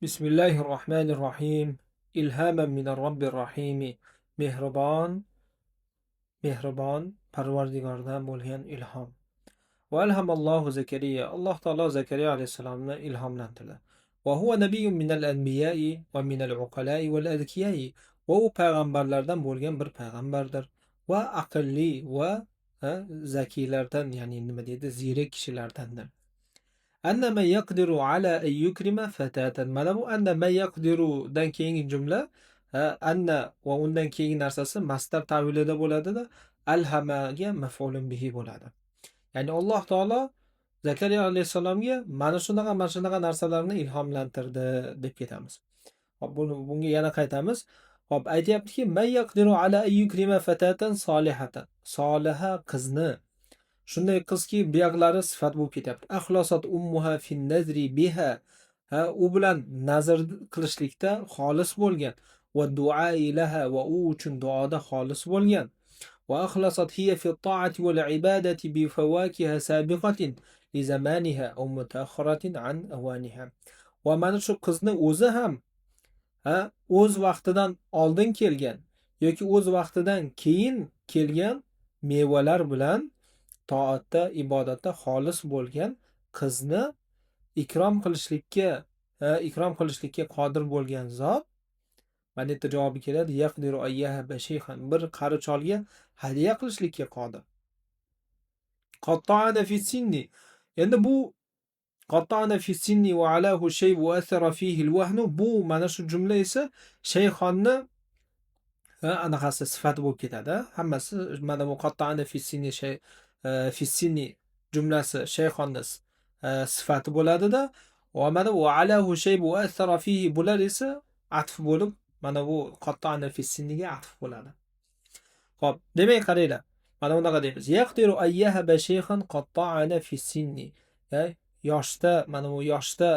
Bismillahirrohmanirrohim. İlhamen miner Rabbir Rahimi. Mehribon, mehribon Parvardigordan bo'lgan ilhom. Va alhamallohu Zakariya. Alloh taolo Zakariya alayhissalomni ilhomlantirdi. Va huwa nabiyyun minal anbiya'i va minal uqala'i val adkiya'i. Va u payg'ambarlardan bo'lgan bir payg'ambardir. Va aqlli va zakiylardan, ya'ni nima deydi, ziyrak kishilardandir. Anna man yaqdiru ala an yukrima fatatan. Mana bu anna man yaqdirudan keyingi jumla anna va undan keyingi narsasi masdar ta'vilida bo'ladida alhamaga maf'ulun bihi bo'ladi. Ya'ni Alloh taolo Zakariya alayhissalomga mana shunaqa narsalarni ilhomlantirdi deb ketamiz. Hop, bunga yana qaytamiz. Hop, aytayaptiki, man yaqdiru ala an yukrima fatatan solihatan. Soliha qizni, shunday qizki buyoqlari sifat bo'lib ketyapti. Axlosat ummuha fin nazri biha. U bilan nazr qilishlikda xolis bo'lgan. Va du'a ilaha, va u uchun duoda xolis bo'lgan. Va axlosat hiya fi ta'ati wal ibadati bi fawakiha sabiqatin li zamaniha aw mutaakhiratin an awaniha. Va mana shu qizni o'zi ham o'z vaqtidan oldin kelgan yoki o'z vaqtidan keyin kelgan mevalar bilan toatda, ibodatda xolis bo'lgan qizni ikrom qilishlikka qodir bo'lgan zot. Mana yerda javobi keladi. Yaqdiru ayyaha bashayxan. Bir qari cholga hadya qilishlikka qodir. Qatta'ana fi sinni. Endi bu qatta'ana fi sinni va alahu shay va athara fihi al-wahnu. Bu mana shu jumla esa shayxonni anaqasi sifati bo'lib ketadi. Hammasi mana bu qatta'ana fi sinni fissini jumlasi shayxonni sifati bo'ladida, va mana bu alahu shay bu athara fihi bular esa atf bo'lib, mana bu qatta'ana fissiniga atf bo'ladi. Xo'p, demak qaranglar. Mana bunaqa deymiz. Yaqdiru ayyaha bashayxan qatta'ana fissini. Yoshda, mana bu yoshda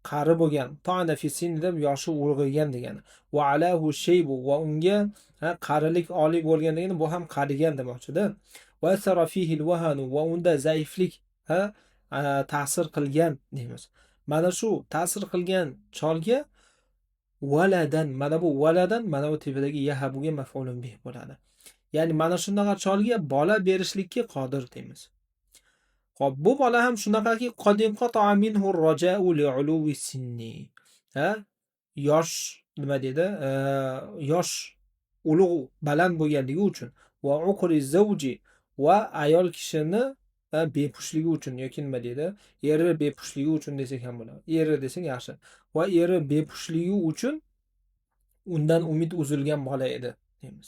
qari bo'lgan, ta'ana fissini deb yoshi ulg'aygan degani. Va alahu shay bu, va unga qarilik oliy bo'lgan degani, bu ham qarigan demoqchida. Va fihi al-wahanu, va unda zaiflik ta'sir qilgan deymiz. Mana shu ta'sir qilgan cholga valadan, mana bu valadan, mana bu tepedagi yahabuga maf'ulun bih bo'ladi. Ya'ni mana shunaqa cholga bola berishlikka qodir deymiz. Xo'p, bu bola ham shunaqaki qodin qata'a minhu ar-raja'u li'uluwi sinni. Yosh nima deydi? Yosh ulug' baland bo'lganligi uchun va uqri zawji, va ayol kishini bepushligi uchun yoki nima deydi, eri bepushligi uchun desak ham bo'ladi. Eri desak yaxshi. Va eri bepushligi uchun undan umid uzilgan bola edi deymiz.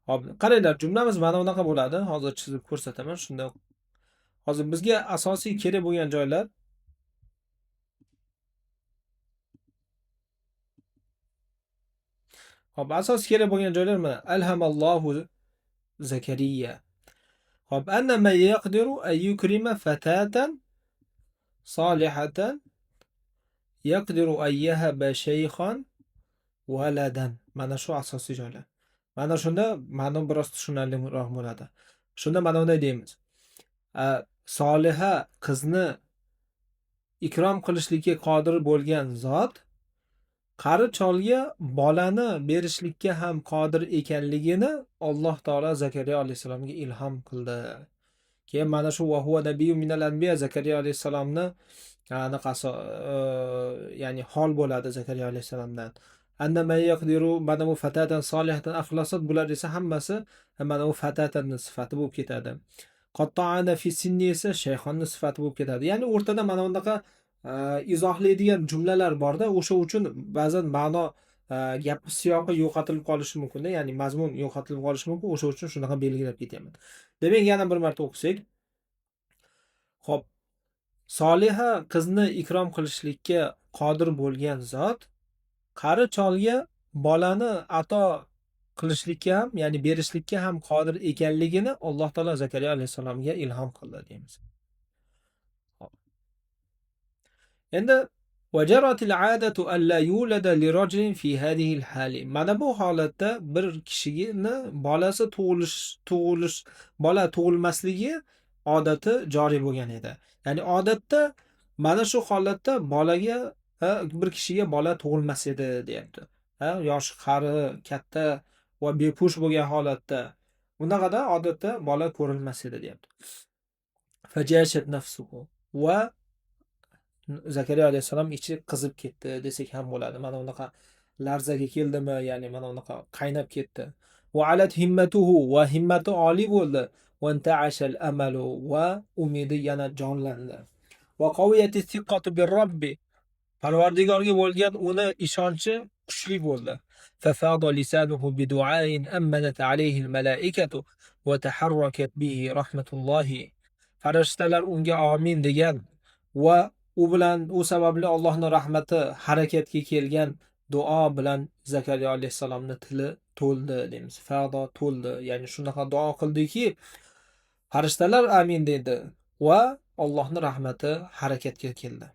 Hop, qaranglar, jumlamiz mana bunaqa bo'ladi. Hozir chizib ko'rsataman. Shunda hozir bizga asosiy kerak bo'lgan joylar hop, asosiy kerak bo'lgan joylar mana alhamallohu Zakariya. Hop, anna man yaqdiru an yukrima fatatan solihatan yaqdiru an yahaba shaykhan waladan. Mana shu asosiy joylar. Mana shunda ma'no biroz tushunarliroq bo'ladi. Shunda mana bunday deymiz. Soliha qizni ikrom qilishlikka qodir bo'lgan zot qari cholga bolani berishlikka ham qodir ekanligini Alloh taolo Zakariya alayhissalomga ilhom qildi. Keyin mana shu va huwa nabiyyun minal anbiya, Zakariya alayhissalomni anaqasi, ya'ni hol bo'ladi Zakariya alayhissalomdan. Anna man yaqdiru, mana bu fatatan solihatan axlasat, bular esa hammasi mana bu fatatanning sifati bo'lib ketadi. Qatta'ana fi sinni esa shayxonni sifati bo'lib ketadi. Ya'ni o'rtada mana bunaqa izohlaydigan jumlalar borda, o'sha uchun ba'zan ma'no gap siyoqi yo'qotilib qolishi mumkin, ya'ni mazmun yo'qotilib qolishi mumkin. O'sha uchun shunaqa belgilab ketaman. Demak, yana bir marta o'qisak. Xo'p, soliha qizni ikrom qilishlikka qodir bo'lgan zot qari cholga bolani ato qilishlikka ham, ya'ni berishlikka ham qodir ekanligini Alloh taolo Zakariya alayhissalomga ilhom qildi deymiz. Endi vajaratil adatu alla yulada li rajulin fi hadhihi al-hali. Mana bu holatda bir kishini bolasi bola tug'ilmasligi odati joriy bo'lgan edi. Ya'ni odatda mana shu holatda bolaga bir kishiga bola tug'ilmas edi deyapti. Yoshi qari, katta va bepush bo'lgan holatda bunaqada odatda bola ko'rilmas edi deyapti. Fajashat nafsuhu va Zakariya alayhissalom ichi qizib ketdi desak ham bo'ladi. Mana unaqa larzaga keldimi, ya'ni mana unaqa qaynab ketdi. Va alat himmatuhu va himmati oliy bo'ldi. Va inta'ashal amalu va umidi yana jonlandi. Va qawiyati thiqatu bir robbi, Parvardigorga bo'lgan uni ishonchi kuchli bo'ldi. Fafada lisanuhu bidu'ain ammanat alayhi al-malaikatu va taharrakat bihi rahmatullohi. Farishtalar unga amin degan va u bilan u sababli Allohning rahmati harakatga kelgan duo bilan Zakariya alayhissalomning tili to'ldi deymiz. Fado to'ldi, ya'ni shunaqa duo qildiki, farishtalar amin dedi va Allohning rahmati harakatga keldi.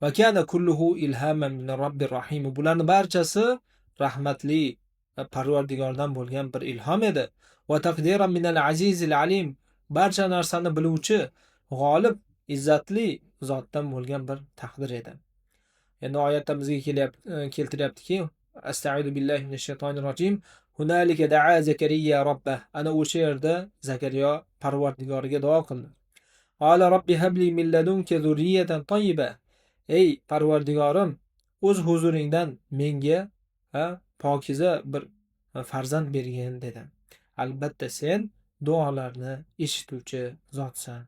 Va kana kulluhu ilhaman min robbir rahim. Bularning barchasi rahmatli Parvardigordan bo'lgan bir ilhom edi. Va taqdiran min al-azizil alim. Barcha narsani biluvchi, g'olib, izzatli zotdan bo'lgan bir taqdir edi. Endi oyatda bizga keltiryaptiki, Astagfiru billahi minash shaytonir rojim. Hunalika da'a Zakariya robbah. Ana o'sha yerda Zakariya Parvardigoriga duo qildi. Qala robbi habli min ladunka zurriyatan tayyiba. Ey Parvardigorim, o'z huzuringdan menga pokiza bir farzand bergin dedi. Albatta sen duolarni eshituvchi zotsan.